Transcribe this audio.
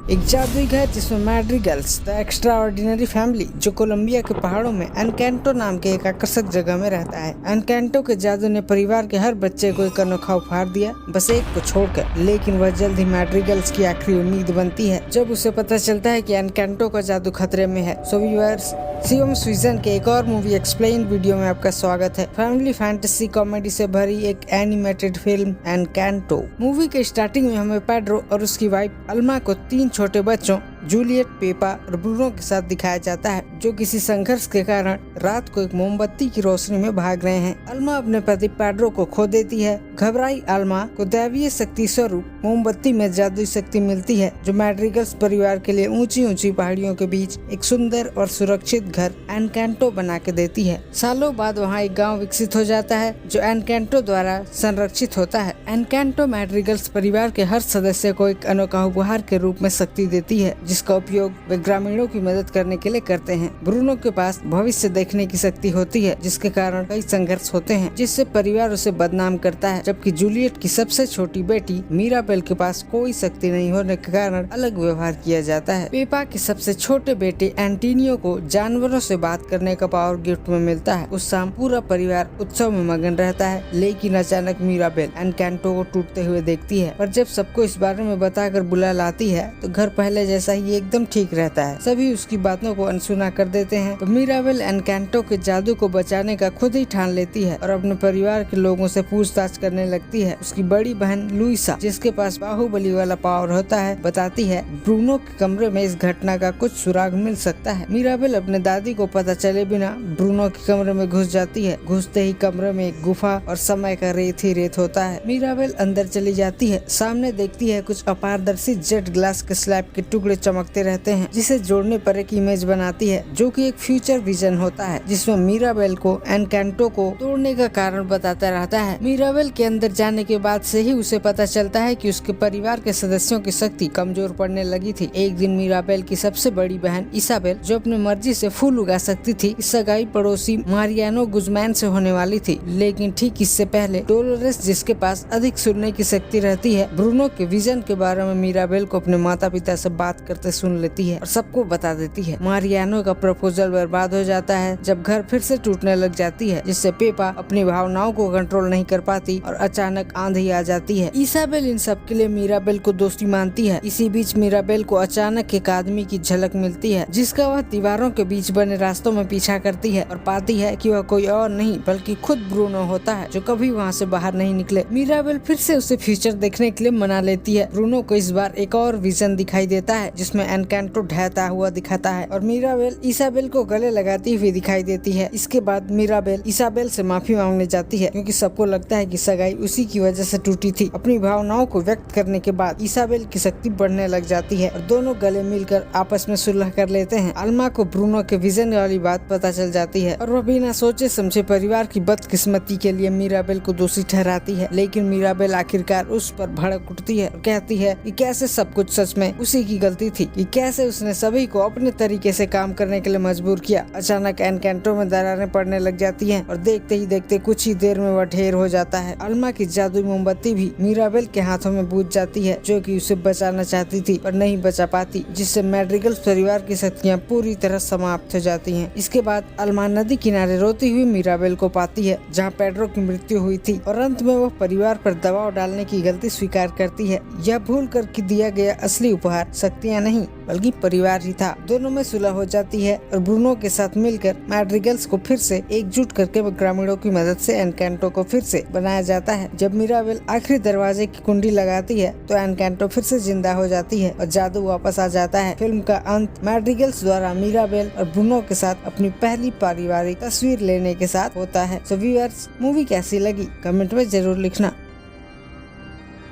एक जादुई घर जिसमें मैड्रिगल्स द एक्स्ट्रा ऑर्डिनरी फैमिली जो कोलंबिया के पहाड़ों में एनकैंटो नाम के एक आकर्षक जगह में रहता है। एनकैंटो के जादू ने परिवार के हर बच्चे को एक अनोखा उपहार दिया, बस एक को छोड़कर। लेकिन वह जल्द ही मैड्रिगल्स की आखिरी उम्मीद बनती है जब उसे पता चलता है कि एनकैंटो का जादू खतरे में है। सो व्यूअर्स, शिवम्स विजन के एक और मूवी एक्सप्लेन वीडियो में आपका स्वागत है। फैमिली फैंटेसी कॉमेडी से भरी एक एनिमेटेड फिल्म एनकैंटो। मूवी के स्टार्टिंग में हमें पेड्रो और उसकी वाइफ अल्मा को 3 छोटे बच्चों जूलियट, पेपा और ब्रूनो के साथ दिखाया जाता है, जो किसी संघर्ष के कारण रात को एक मोमबत्ती की रोशनी में भाग रहे हैं। अल्मा अपने पति पेड्रो को खो देती है। घबराई अल्मा को दैवीय शक्ति स्वरूप मोमबत्ती में जादुई शक्ति मिलती है, जो मैड्रिगल्स परिवार के लिए ऊंची ऊंची पहाड़ियों के बीच एक सुंदर और सुरक्षित घर एनकैंटो बना के देती है। सालों बाद वहाँ एक गाँव विकसित हो जाता है जो एनकैंटो द्वारा संरक्षित होता है। एनकैंटो मैड्रिगल्स परिवार के हर सदस्य को एक अनोखा उपहार के रूप में शक्ति देती है, जिसका उपयोग वे ग्रामीणों की मदद करने के लिए करते हैं। ब्रूनो के पास भविष्य देखने की शक्ति होती है, जिसके कारण कई संघर्ष होते हैं, जिससे परिवार उसे बदनाम करता है। जबकि जूलियट की सबसे छोटी बेटी मीराबेल के पास कोई शक्ति नहीं होने के कारण अलग व्यवहार किया जाता है। पेपा के सबसे छोटे बेटे एंटीनियो को जानवरों से बात करने का पावर गिफ्ट में मिलता है। उस शाम पूरा परिवार उत्सव में मगन रहता है, लेकिन अचानक मीराबेल एनकैंटो को टूटते हुए देखती है। पर जब सबको इस बारे में बताकर बुला लाती है तो घर पहले जैसा ही एकदम ठीक रहता है। सभी उसकी बातों को अनसुना कर देते हैं। तो मीराबेल एनकैंटो के जादू को बचाने का खुद ही ठान लेती है और अपने परिवार के लोगों से पूछताछ करने लगती है। उसकी बड़ी बहन लुइसा, जिसके पास बाहुबली वाला पावर होता है, बताती है ब्रूनो के कमरे में इस घटना का कुछ सुराग मिल सकता है। मीराबेल अपने दादी को पता चले बिना ब्रूनो के कमरे में घुस जाती है। घुसते ही कमरे में एक गुफा और समय का रेत ही रेत होता है। मीराबेल अंदर चली जाती है। सामने देखती है कुछ अपारदर्शी जेट ग्लास के स्लैब के टुकड़े चमकते रहते हैं, जिसे जोड़ने पर एक इमेज बनाती है, जो कि एक फ्यूचर विजन होता है, जिसमें मीराबेल को एनकैंटो को तोड़ने का कारण बताता रहता है। मीराबेल के अंदर जाने के बाद से ही उसे पता चलता है कि उसके परिवार के सदस्यों की शक्ति कमजोर पड़ने लगी थी। एक दिन मीराबेल की सबसे बड़ी बहन इसाबेल, जो अपनी मर्जी से फूल उगा सकती थी, इस सगाई पड़ोसी मारियानो गुजमैन से होने वाली थी। लेकिन ठीक इससे पहले डोलोरेस, जिसके पास अधिक सुनने की शक्ति रहती है, ब्रूनो के विजन के बारे में मीराबेल को अपने माता पिता से बात करते सुन लेती है और सबको बता देती है। मारियानो का प्रपोजल बर्बाद हो जाता है जब घर फिर से टूटने लग जाती है, जिससे पेपा अपनी भावनाओं को कंट्रोल नहीं कर पाती और अचानक आंधी आ जाती है। इसाबेल इन सब के लिए मीराबेल को दोस्ती मानती है। इसी बीच मीराबेल को अचानक एक आदमी की झलक मिलती है, जिसका वह दीवारों के बीच बने रास्तों में पीछा करती है और पाती है कि वह कोई और नहीं बल्कि खुद ब्रूनो होता है, जो कभी वहाँ से बाहर नहीं निकले। मीराबेल फिर से उसे फ्यूचर देखने के लिए मना लेती है। ब्रूनो को इस बार एक और विजन दिखाई देता है, जिसमें एनकैंटो ढहता हुआ दिखाता है और मीराबेल इसाबेल को गले लगाती हुई दिखाई देती है। इसके बाद मीराबेल इसाबेल से माफी मांगने जाती है, क्योंकि सबको लगता है कि सगाई उसी की वजह से टूटी थी। अपनी भावनाओं को व्यक्त करने के बाद इसाबेल की शक्ति बढ़ने लग जाती है और दोनों गले मिलकर आपस में सुलह कर लेते हैं। अल्मा को ब्रूनो के विजन वाली बात पता चल जाती है और वह बिना सोचे समझे परिवार की बदकिस्मती के लिए मीराबेल को दोषी ठहराती है। लेकिन मीराबेल आखिरकार उस पर भड़क उठती है और कहती है कि कैसे सब कुछ सच में उसी की गलती थी, कि कैसे उसने सभी को अपने तरीके से काम करने के लिए मजबूर किया। अचानक एनकैंटो में दरारें पड़ने लग जाती हैं और देखते ही देखते कुछ ही देर में वह ढेर हो जाता है। अल्मा की जादुई मोमबत्ती भी मीराबेल के हाथों में बुझ जाती है, जो कि उसे बचाना चाहती थी पर नहीं बचा पाती, जिससे मैड्रिगल्स परिवार की शक्तियाँ पूरी तरह समाप्त हो जाती हैं। इसके बाद अल्मा नदी किनारे रोती हुई मीराबेल को पाती है, जहाँ पेड्रो की मृत्यु हुई थी, और अंत में वह परिवार पर दबाव डालने की गलती स्वीकार करती है। यह भूल कर कि दिया गया असली उपहार शक्तियाँ नहीं बल्कि परिवार ही था। दोनों में सुलह हो जाती है और ब्रूनो के साथ मिलकर मैड्रिगल्स को फिर से एकजुट करके ग्रामीणों की मदद से एनकैंटो को फिर से बनाया जाता है। जब मीराबेल आखिरी दरवाजे की कुंडी लगाती है तो एनकैंटो फिर से जिंदा हो जाती है और जादू वापस आ जाता है। फिल्म का अंत मैड्रिगल्स द्वारा मीराबेल और ब्रूनो के साथ अपनी पहली पारिवारिक तस्वीर लेने के साथ होता है। सो व्यूअर्स, मूवी कैसी लगी कमेंट में जरूर लिखना।